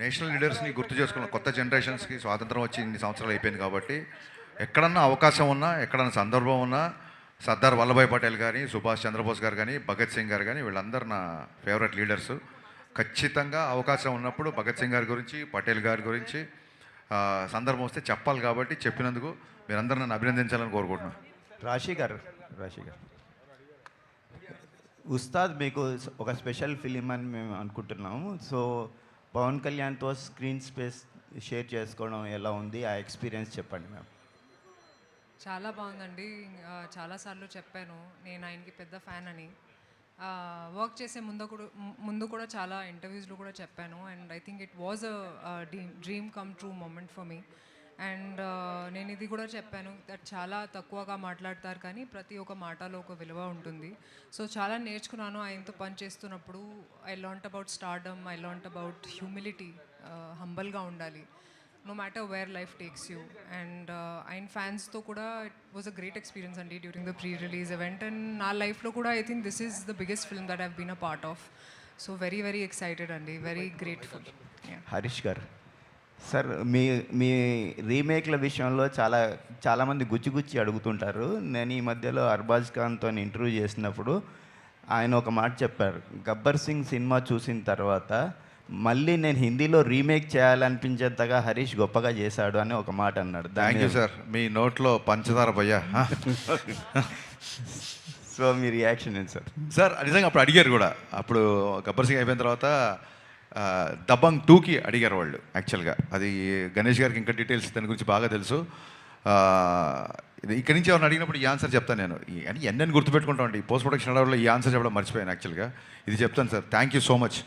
National లీడర్స్ని గుర్తు చేసుకున్న కొత్త జనరేషన్స్కి స్వాతంత్రం వచ్చి ఇన్ని సంవత్సరాలు అయిపోయింది కాబట్టి ఎక్కడన్నా అవకాశం ఉన్నా ఎక్కడన్నా సందర్భం ఉన్నా సర్దార్ వల్లభాయ్ పటేల్ కానీ సుభాష్ చంద్రబోస్ గారు కానీ భగత్ సింగ్ గారు కానీ వీళ్ళందరూ నా ఫేవరెట్ లీడర్స్. ఖచ్చితంగా అవకాశం ఉన్నప్పుడు భగత్ సింగ్ గారి గురించి పటేల్ గారి గురించి సందర్భం వస్తే చెప్పాలి కాబట్టి చెప్పినందుకు మీరందరూ నన్ను అభినందించాలని కోరుకుంటున్నాను. రాశి గారు ఉస్తాద్ మీకు ఒక స్పెషల్ ఫిలిం అని మేము అనుకుంటున్నాము. సో పవన్ కళ్యాణ్తో స్క్రీన్ స్పేస్ షేర్ చేసుకోవడం ఎలా ఉంది, ఆ ఎక్స్పీరియన్స్ చెప్పండి మ్యామ్. చాలా బాగుందండి. చాలాసార్లు చెప్పాను నేను ఆయనకి పెద్ద ఫ్యాన్ అని. వర్క్ చేసే ముందు కూడా చాలా ఇంటర్వ్యూస్లో కూడా చెప్పాను. And I think it was a dream come true moment for me. And నేను ఇది కూడా చెప్పాను దట్ చాలా తక్కువగా మాట్లాడతారు కానీ ప్రతి ఒక్క మాటలో ఒక విలువ ఉంటుంది. సో చాలా నేర్చుకున్నాను ఆయనతో పని చేస్తున్నప్పుడు. I learnt about stardom, I learnt about humility, హంబల్గా ఉండాలి no matter where life takes you. And ఆయన ఫ్యాన్స్తో కూడా it was a great experience అండి during the pre release event. And నా లైఫ్లో కూడా I think this is the biggest film that have been a part of. So very very excited అండి, very grateful. Harish garu sir, మీ రీమేక్ల విషయంలో చాలామంది గుచ్చి అడుగుతుంటారు. నేను ఈ మధ్యలో అర్బాజ్ ఖాన్తో ఇంటర్వ్యూ చేసినప్పుడు ఆయన ఒక మాట చెప్పారు. గబ్బర్ సింగ్ సినిమా చూసిన తర్వాత మళ్ళీ నేను హిందీలో రీమేక్ చేయాలనిపించేంతగా హరీష్ గొప్పగా చేశాడు అని ఒక మాట అన్నాడు. Thank you sir. మీ నోట్లో పంచదార పోయా. సో మీ రియాక్షన్ ఏంటి సార్? సార్ నిజంగా అప్పుడు అడిగారు కూడా. అప్పుడు గబ్బర్ సింగ్ అయిపోయిన తర్వాత దబంగ్ 2కి అడిగారు వాళ్ళు. యాక్చువల్గా అది గణేష్ గారికి ఇంకా డీటెయిల్స్ దాని గురించి బాగా తెలుసు. ఇక్కడి నుంచి ఎవరిని అడిగినప్పుడు ఈ ఆన్సర్ చెప్తాను నేను. అని ఎన్నెన్ని గుర్తుపెట్టుకుంటామండి. పోస్ట్ ప్రొడక్షన్ అడవుల్లో ఈ ఆన్సర్ చెప్పడం మర్చిపోయాను. యాక్చువల్గా ఇది చెప్తాను sir. Thank you so much.